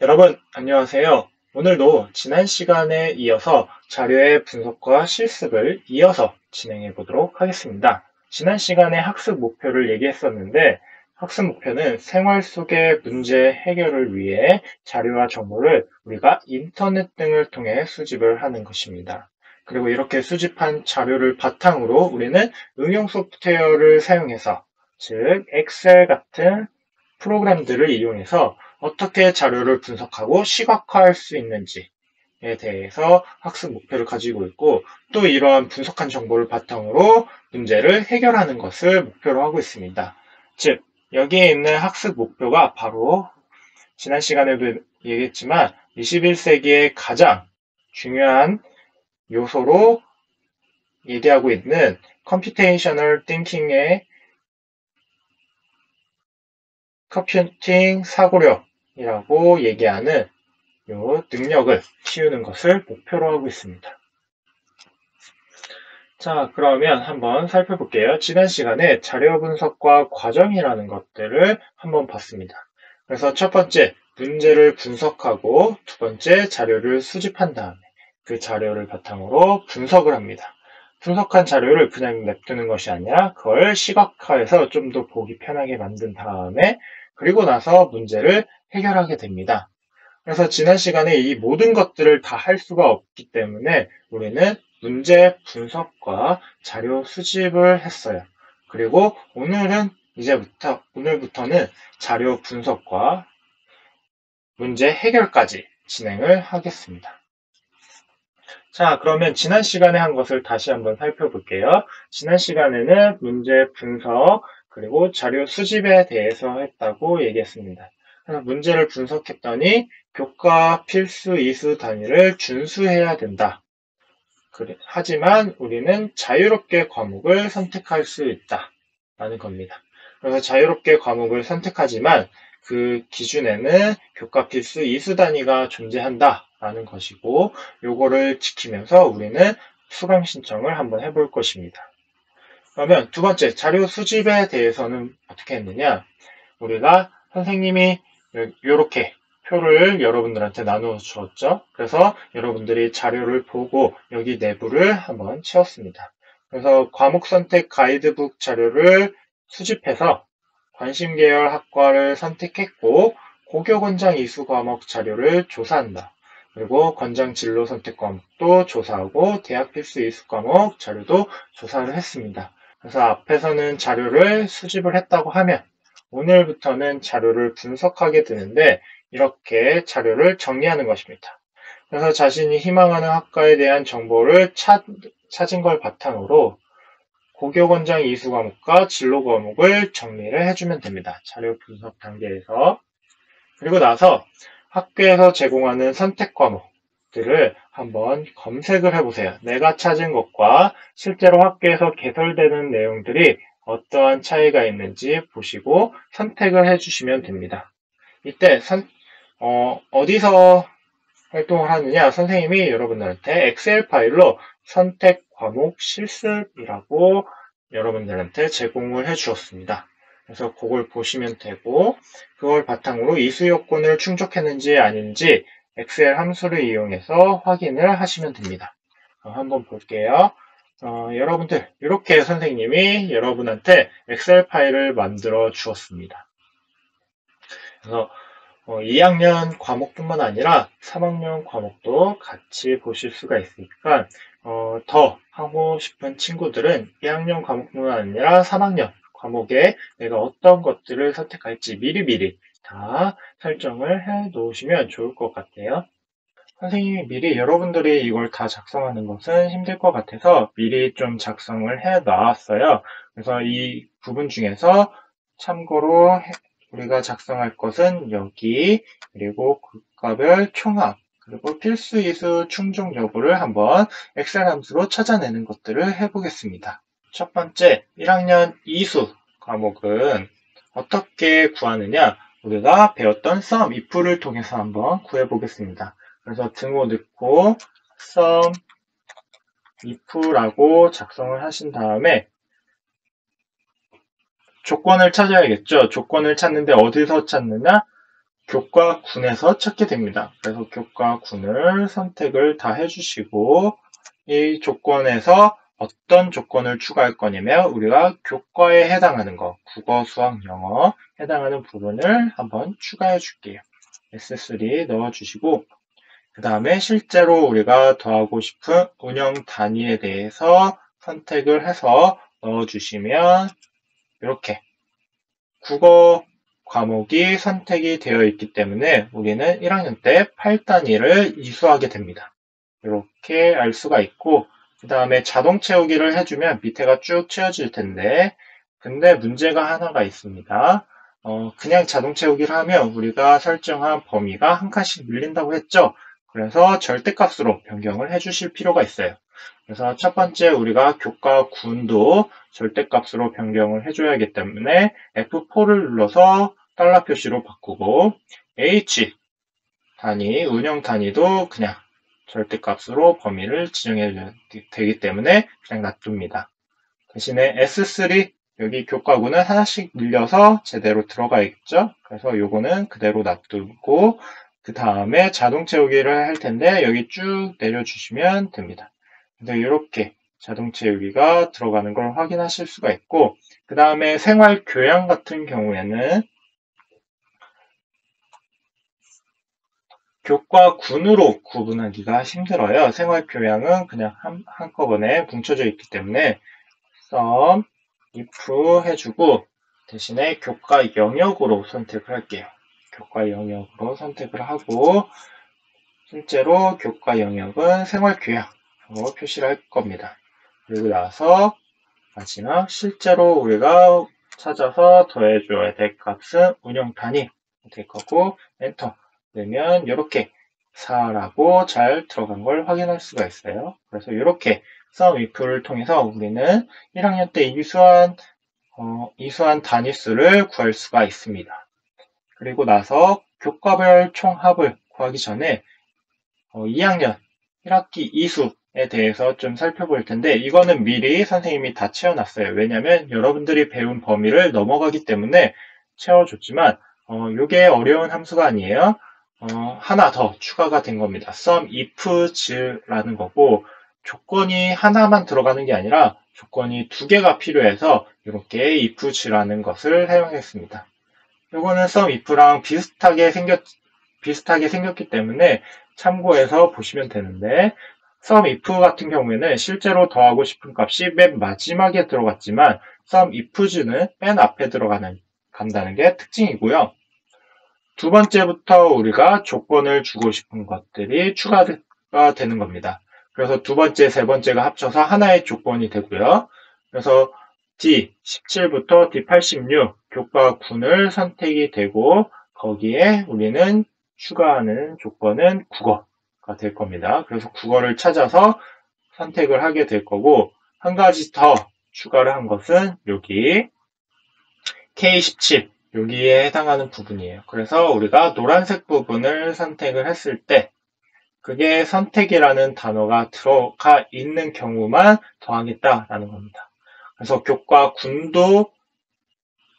여러분, 안녕하세요. 오늘도 지난 시간에 이어서 자료의 분석과 실습을 이어서 진행해 보도록 하겠습니다. 지난 시간에 학습 목표를 얘기했었는데, 학습 목표는 생활 속의 문제 해결을 위해 자료와 정보를 우리가 인터넷 등을 통해 수집을 하는 것입니다. 그리고 이렇게 수집한 자료를 바탕으로 우리는 응용 소프트웨어를 사용해서, 즉, 엑셀 같은 프로그램들을 이용해서 어떻게 자료를 분석하고 시각화할 수 있는지에 대해서 학습 목표를 가지고 있고, 또 이러한 분석한 정보를 바탕으로 문제를 해결하는 것을 목표로 하고 있습니다. 즉, 여기에 있는 학습 목표가 바로 지난 시간에도 얘기했지만 21세기의 가장 중요한 요소로 얘기하고 있는 컴퓨테이셔널 띵킹의 컴퓨팅 사고력이라고 얘기하는 이 능력을 키우는 것을 목표로 하고 있습니다. 자, 그러면 한번 살펴볼게요. 지난 시간에 자료 분석과 과정이라는 것들을 한번 봤습니다. 그래서 첫 번째, 문제를 분석하고 두 번째, 자료를 수집한 다음에 그 자료를 바탕으로 분석을 합니다. 분석한 자료를 그냥 냅두는 것이 아니라 그걸 시각화해서 좀 더 보기 편하게 만든 다음에 그리고 나서 문제를 해결하게 됩니다. 그래서 지난 시간에 이 모든 것들을 다 할 수가 없기 때문에 우리는 문제 분석과 자료 수집을 했어요. 그리고 오늘부터는 자료 분석과 문제 해결까지 진행을 하겠습니다. 자, 그러면 지난 시간에 한 것을 다시 한번 살펴볼게요. 지난 시간에는 문제 분석, 그리고 자료 수집에 대해서 했다고 얘기했습니다. 그래서 문제를 분석했더니 교과 필수 이수 단위를 준수해야 된다. 하지만 우리는 자유롭게 과목을 선택할 수 있다. 라는 겁니다. 그래서 자유롭게 과목을 선택하지만 그 기준에는 교과 필수 이수 단위가 존재한다. 라는 것이고, 요거를 지키면서 우리는 수강 신청을 한번 해볼 것입니다. 그러면 두 번째, 자료 수집에 대해서는 어떻게 했느냐? 우리가 선생님이 이렇게 표를 여러분들한테 나누어 주었죠. 그래서 여러분들이 자료를 보고 여기 내부를 한번 채웠습니다. 그래서 과목 선택 가이드북 자료를 수집해서 관심 계열 학과를 선택했고 고교 권장 이수 과목 자료를 조사한다. 그리고 권장 진로 선택 과목도 조사하고 대학 필수 이수 과목 자료도 조사를 했습니다. 그래서 앞에서는 자료를 수집을 했다고 하면 오늘부터는 자료를 분석하게 되는데 이렇게 자료를 정리하는 것입니다. 그래서 자신이 희망하는 학과에 대한 정보를 찾은 걸 바탕으로 고교 권장 이수 과목과 진로 과목을 정리를 해주면 됩니다. 자료 분석 단계에서. 그리고 나서 학교에서 제공하는 선택 과목들을 한번 검색을 해보세요. 내가 찾은 것과 실제로 학교에서 개설되는 내용들이 어떠한 차이가 있는지 보시고 선택을 해주시면 됩니다. 이때 어디서 활동을 하느냐? 선생님이 여러분들한테 엑셀 파일로 선택 과목 실습이라고 여러분들한테 제공을 해 주었습니다. 그래서 그걸 보시면 되고 그걸 바탕으로 이수 요건을 충족했는지 아닌지 엑셀 함수를 이용해서 확인을 하시면 됩니다. 한번 볼게요. 여러분들 이렇게 선생님이 여러분한테 엑셀 파일을 만들어 주었습니다. 그래서 2학년 과목뿐만 아니라 3학년 과목도 같이 보실 수가 있으니까 더 하고 싶은 친구들은 2학년 과목뿐만 아니라 3학년 과목에 내가 어떤 것들을 선택할지 미리미리 다 설정을 해 놓으시면 좋을 것 같아요. 선생님이 미리 여러분들이 이걸 다 작성하는 것은 힘들 것 같아서 미리 좀 작성을 해 놨어요. 그래서 이 부분 중에서 참고로 우리가 작성할 것은 여기, 그리고 국가별 총합, 그리고 필수 이수 충족 여부를 한번 엑셀 함수로 찾아내는 것들을 해보겠습니다. 첫 번째, 1학년 이수 과목은 어떻게 구하느냐? 우리가 배웠던 sum, if를 통해서 한번 구해보겠습니다. 그래서 등호 넣고 sum if라고 작성을 하신 다음에 조건을 찾아야겠죠. 조건을 찾는데 어디서 찾느냐? 교과군에서 찾게 됩니다. 그래서 교과군을 선택을 다 해주시고 이 조건에서 어떤 조건을 추가할 거냐면 우리가 교과에 해당하는 거, 국어, 수학, 영어 해당하는 부분을 한번 추가해 줄게요. S3 넣어주시고 그 다음에 실제로 우리가 더하고 싶은 운영 단위에 대해서 선택을 해서 넣어주시면 이렇게 국어 과목이 선택이 되어 있기 때문에 우리는 1학년 때 8단위를 이수하게 됩니다. 이렇게 알 수가 있고 그 다음에 자동 채우기를 해주면 밑에가 쭉 채워질 텐데 근데 문제가 하나가 있습니다. 그냥 자동 채우기를 하면 우리가 설정한 범위가 한 칸씩 밀린다고 했죠. 그래서 절대값으로 변경을 해주실 필요가 있어요. 그래서 첫 번째 우리가 교과군도 절대값으로 변경을 해줘야 하기 때문에 F4를 눌러서 달러 표시로 바꾸고 H 단위, 운영 단위도 그냥 절대값으로 범위를 지정해야 되기 때문에 그냥 놔둡니다. 대신에 S3 여기 교과군은 하나씩 늘려서 제대로 들어가야겠죠. 그래서 요거는 그대로 놔두고 그 다음에 자동 채우기를 할 텐데 여기 쭉 내려주시면 됩니다. 그래서 이렇게 자동 채우기가 들어가는 걸 확인하실 수가 있고 그 다음에 생활 교양 같은 경우에는 교과군으로 구분하기가 힘들어요. 생활 교양은 그냥 한꺼번에 뭉쳐져 있기 때문에 sum if 해주고 대신에 교과 영역으로 선택을 할게요. 교과 영역으로 선택을 하고 실제로 교과 영역은 생활 교양으로 표시를 할 겁니다. 그리고 나서 마지막 실제로 우리가 찾아서 더해줘야 될 값은 운영 단위 될 거고 엔터 넣으면 이렇게 4라고 잘 들어간 걸 확인할 수가 있어요. 그래서 이렇게 sum if를 통해서 우리는 1학년 때 이수한 단위수를 구할 수가 있습니다. 그리고 나서 교과별 총합을 구하기 전에 2학년 1학기 이수에 대해서 좀 살펴볼 텐데 이거는 미리 선생님이 다 채워놨어요. 왜냐하면 여러분들이 배운 범위를 넘어가기 때문에 채워줬지만 이게 어려운 함수가 아니에요. 하나 더 추가가 된 겁니다. sum ifs라는 거고 조건이 하나만 들어가는 게 아니라 조건이 두 개가 필요해서 이렇게 ifs라는 것을 사용했습니다. 이거는 sum if랑 비슷하게 생겼기 때문에 참고해서 보시면 되는데 sum if 같은 경우에는 실제로 더하고 싶은 값이 맨 마지막에 들어갔지만 sum ifs는 맨 앞에 간다는 게 특징이고요. 두 번째부터 우리가 조건을 주고 싶은 것들이 추가가 되는 겁니다. 그래서 두 번째, 세 번째가 합쳐서 하나의 조건이 되고요. 그래서 D17부터 D86 교과군을 선택이 되고 거기에 우리는 추가하는 조건은 국어가 될 겁니다. 그래서 국어를 찾아서 선택을 하게 될 거고 한 가지 더 추가를 한 것은 여기 K17 여기에 해당하는 부분이에요. 그래서 우리가 노란색 부분을 선택을 했을 때 그게 선택이라는 단어가 들어가 있는 경우만 더하겠다라는 겁니다. 그래서 교과군도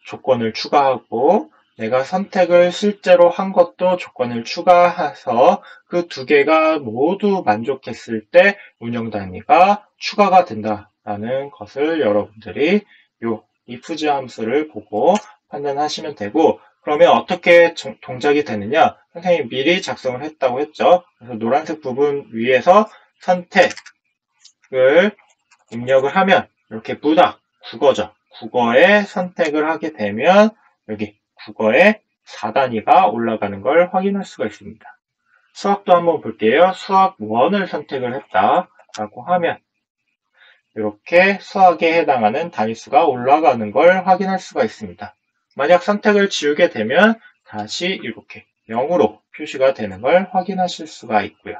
조건을 추가하고 내가 선택을 실제로 한 것도 조건을 추가해서 그 두 개가 모두 만족했을 때 운영 단위가 추가가 된다라는 것을 여러분들이 요 if 함수를 보고 판단하시면 되고 그러면 어떻게 동작이 되느냐 선생님이 미리 작성을 했다고 했죠. 그래서 노란색 부분 위에서 선택을 입력을 하면 이렇게 문학 국어죠. 국어에 선택을 하게 되면 여기 국어에 4단위가 올라가는 걸 확인할 수가 있습니다. 수학도 한번 볼게요. 수학 1을 선택을 했다라고 하면 이렇게 수학에 해당하는 단위수가 올라가는 걸 확인할 수가 있습니다. 만약 선택을 지우게 되면 다시 이렇게 0으로 표시가 되는 걸 확인하실 수가 있고요.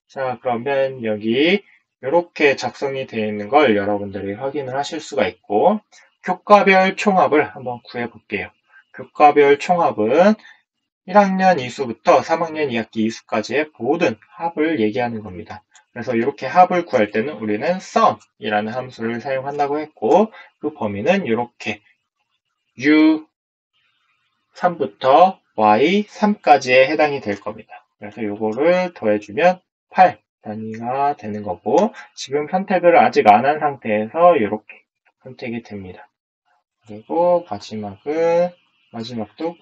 자, 그러면 여기 이렇게 작성이 되어 있는 걸 여러분들이 확인을 하실 수가 있고 교과별 총합을 한번 구해 볼게요. 교과별 총합은 1학년 이수부터 3학년 2학기 이수까지의 모든 합을 얘기하는 겁니다. 그래서 이렇게 합을 구할 때는 우리는 sum이라는 함수를 사용한다고 했고 그 범위는 이렇게 U3부터 y 3까지에 해당이 될 겁니다. 그래서 요거를 더해주면 8 단위가 되는 거고, 지금 선택을 아직 안 한 상태에서 이렇게 선택이 됩니다. 그리고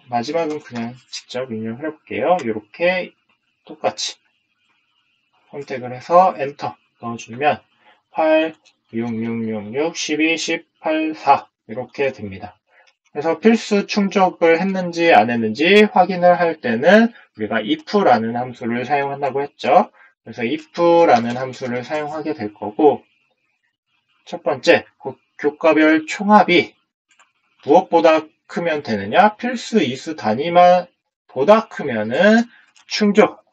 마지막은 그냥 직접 입력을 해볼게요. 이렇게 똑같이 선택을 해서 엔터 넣어주면 8, 6, 6, 6, 6, 12, 18, 4 이렇게 됩니다. 그래서 필수 충족을 했는지 안 했는지 확인을 할 때는 우리가 if라는 함수를 사용한다고 했죠. 그래서 if라는 함수를 사용하게 될 거고, 첫 번째, 교과별 총합이 무엇보다 크면 되느냐? 필수 이수 단위만 보다 크면은 충족.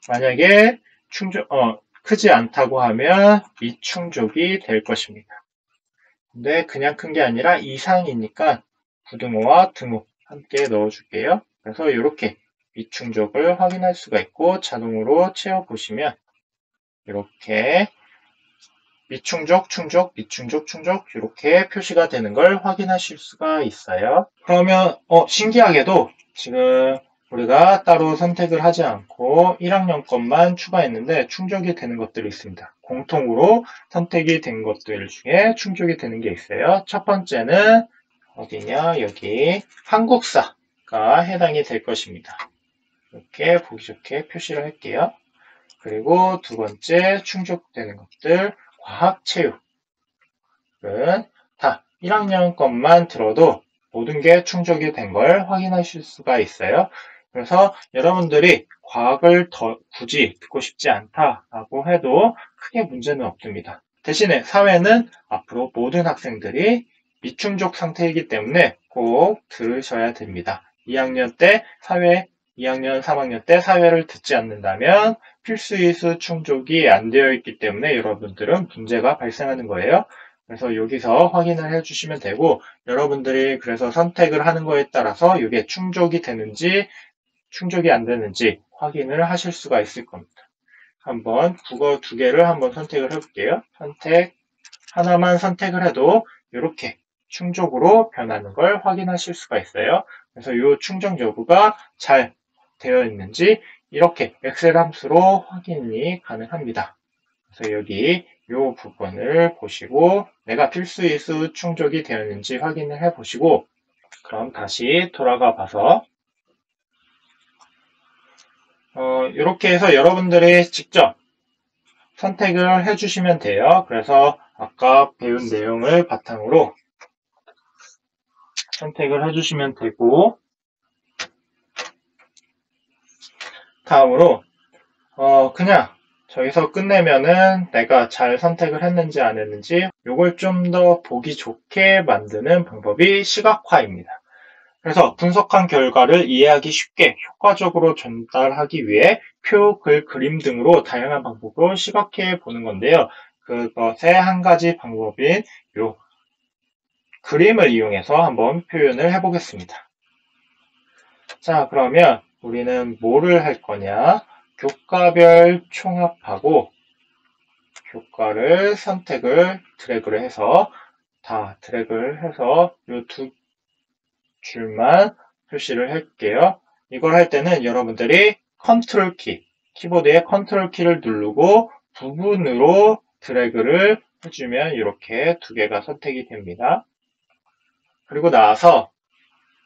만약에 크지 않다고 하면 미충족이 될 것입니다. 근데 그냥 큰 게 아니라 이상이니까 부등호와 등호 함께 넣어줄게요. 그래서 이렇게 미충족을 확인할 수가 있고, 자동으로 채워보시면 이렇게 미충족, 충족, 미충족, 충족 이렇게 표시가 되는 걸 확인하실 수가 있어요. 그러면 신기하게도 지금 우리가 따로 선택을 하지 않고 1학년 것만 추가했는데 충족이 되는 것들이 있습니다. 공통으로 선택이 된 것들 중에 충족이 되는 게 있어요. 첫 번째는 어디냐? 여기 한국사가 해당이 될 것입니다. 이렇게 보기 좋게 표시를 할게요. 그리고 두 번째 충족되는 것들 과학, 체육은 다 1학년 것만 들어도 모든 게 충족이 된 걸 확인하실 수가 있어요. 그래서 여러분들이 과학을 굳이 듣고 싶지 않다라고 해도 크게 문제는 없습니다. 대신에 사회는 앞으로 모든 학생들이 미충족 상태이기 때문에 꼭 들으셔야 됩니다. 2학년 때 사회, 2학년, 3학년 때 사회를 듣지 않는다면 필수이수 충족이 안 되어 있기 때문에 여러분들은 문제가 발생하는 거예요. 그래서 여기서 확인을 해주시면 되고, 여러분들이 그래서 선택을 하는 거에 따라서 이게 충족이 되는지 충족이 안 되는지 확인을 하실 수가 있을 겁니다. 한번 국어 두 개를 한번 선택을 해볼게요. 하나만 선택을 해도 이렇게 충족으로 변하는 걸 확인하실 수가 있어요. 그래서 이 충족 여부가 잘 되어 있는지 이렇게 엑셀 함수로 확인이 가능합니다. 그래서 여기 이 부분을 보시고 내가 필수이수 충족이 되었는지 확인을 해 보시고, 그럼 다시 돌아가 봐서 이렇게 해서 여러분들이 직접 선택을 해주시면 돼요. 그래서 아까 배운 내용을 바탕으로 선택을 해주시면 되고, 다음으로 그냥 저기서 끝내면은 내가 잘 선택을 했는지 안 했는지 이걸 좀 더 보기 좋게 만드는 방법이 시각화입니다. 그래서 분석한 결과를 이해하기 쉽게 효과적으로 전달하기 위해 표, 글, 그림 등으로 다양한 방법으로 시각해 보는 건데요. 그것의 한 가지 방법인 이 그림을 이용해서 한번 표현을 해보겠습니다. 자, 그러면 우리는 뭐를 할 거냐? 교과별 총합하고 교과를 드래그를 해서 이 두 줄만 표시를 할게요. 이걸 할 때는 여러분들이 컨트롤 키보드의 컨트롤 키를 누르고 부분으로 드래그를 해주면 이렇게 두 개가 선택이 됩니다. 그리고 나서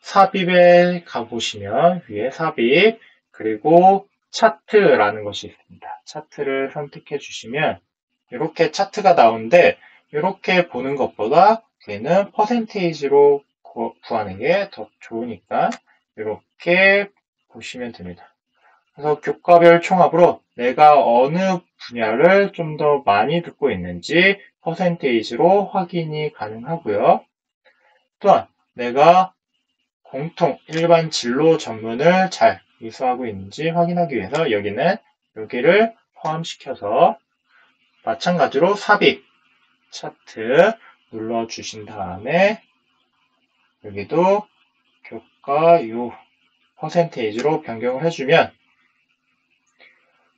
삽입에 가보시면 위에 삽입, 그리고 차트라는 것이 있습니다. 차트를 선택해 주시면 이렇게 차트가 나오는데, 이렇게 보는 것보다 우리는 퍼센테이지로 구하는 게 더 좋으니까 이렇게 보시면 됩니다. 그래서 교과별 총합으로 내가 어느 분야를 좀 더 많이 듣고 있는지 퍼센테이지로 확인이 가능하고요. 또한 내가 일반 진로 전문을 잘 이수하고 있는지 확인하기 위해서 여기를 포함시켜서 마찬가지로 삽입 차트 눌러주신 다음에 여기도 교과 퍼센테이지로 변경을 해주면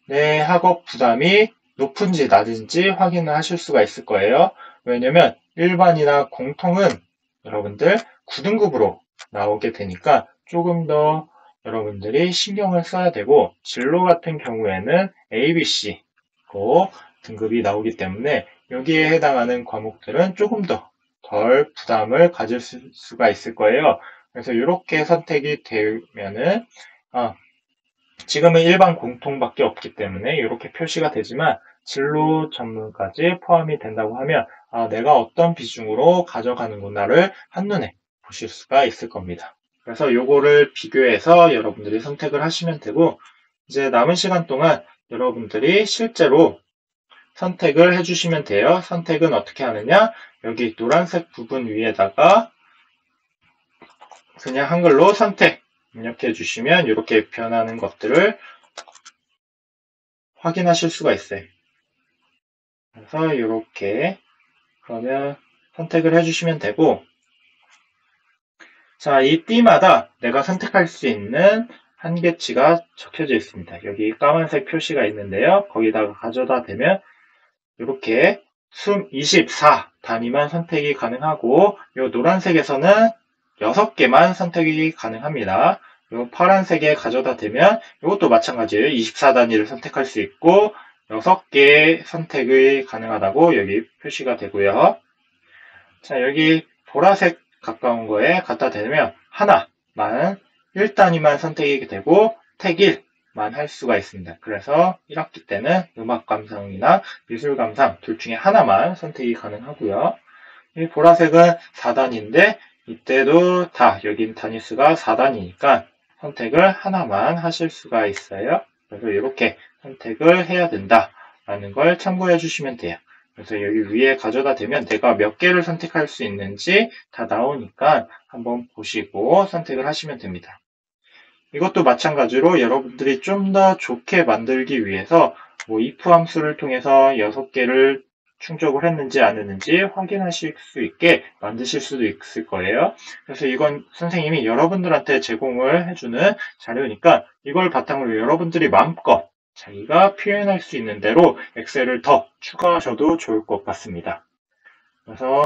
내 학업 부담이 높은지 낮은지 확인을 하실 수가 있을 거예요. 왜냐면 일반이나 공통은 여러분들 9등급으로 나오게 되니까 조금 더 여러분들이 신경을 써야 되고, 진로 같은 경우에는 A, B, C 고 등급이 나오기 때문에 여기에 해당하는 과목들은 조금 더 덜 부담을 가질 수가 있을 거예요. 그래서 이렇게 선택이 되면은 지금은 일반 공통밖에 없기 때문에 이렇게 표시가 되지만 진로 전문까지 포함이 된다고 하면 내가 어떤 비중으로 가져가는구나를 한눈에 보실 수가 있을 겁니다. 그래서 요거를 비교해서 여러분들이 선택을 하시면 되고, 이제 남은 시간 동안 여러분들이 실제로 선택을 해주시면 돼요. 선택은 어떻게 하느냐? 여기 노란색 부분 위에다가 그냥 한글로 선택 입력해 주시면 이렇게 변하는 것들을 확인하실 수가 있어요. 그래서 이렇게 그러면 선택을 해주시면 되고, 자, 이 띠마다 내가 선택할 수 있는 한계치가 적혀져 있습니다. 여기 까만색 표시가 있는데요. 거기다가 가져다 대면 이렇게 숨 24 단위만 선택이 가능하고, 이 노란색에서는 6개만 선택이 가능합니다. 이 파란색에 가져다 대면 이것도 마찬가지예요. 24단위를 선택할 수 있고 6개 선택이 가능하다고 여기 표시가 되고요. 자, 여기 보라색 가까운 거에 갖다 대면 하나만 1단위만 선택이 되고 택 1만 할 수가 있습니다. 그래서 1학기 때는 음악 감상이나 미술 감상 둘 중에 하나만 선택이 가능하고요. 이 보라색은 4단인데 이때도 다 여긴 단위수가 4단이니까 선택을 하나만 하실 수가 있어요. 그래서 이렇게 선택을 해야 된다라는 걸 참고해 주시면 돼요. 그래서 여기 위에 가져다 대면 내가 몇 개를 선택할 수 있는지 다 나오니까 한번 보시고 선택을 하시면 됩니다. 이것도 마찬가지로 여러분들이 좀 더 좋게 만들기 위해서 if 함수를 통해서 6개를 충족을 했는지 안 했는지 확인하실 수 있게 만드실 수도 있을 거예요. 그래서 이건 선생님이 여러분들한테 제공을 해주는 자료니까 이걸 바탕으로 여러분들이 마음껏 자기가 표현할 수 있는 대로 엑셀을 더 추가하셔도 좋을 것 같습니다. 그래서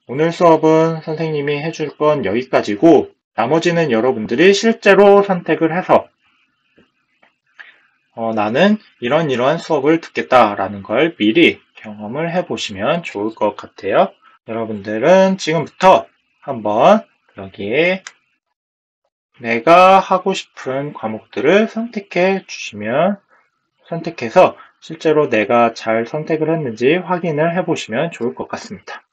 오늘 수업은 선생님이 해줄 건 여기까지고, 나머지는 여러분들이 실제로 선택을 해서 나는 이런 수업을 듣겠다라는 걸 미리 경험을 해보시면 좋을 것 같아요. 여러분들은 지금부터 한번 여기에 내가 하고 싶은 과목들을 선택해 주시면, 선택해서 실제로 내가 잘 선택을 했는지 확인을 해보시면 좋을 것 같습니다.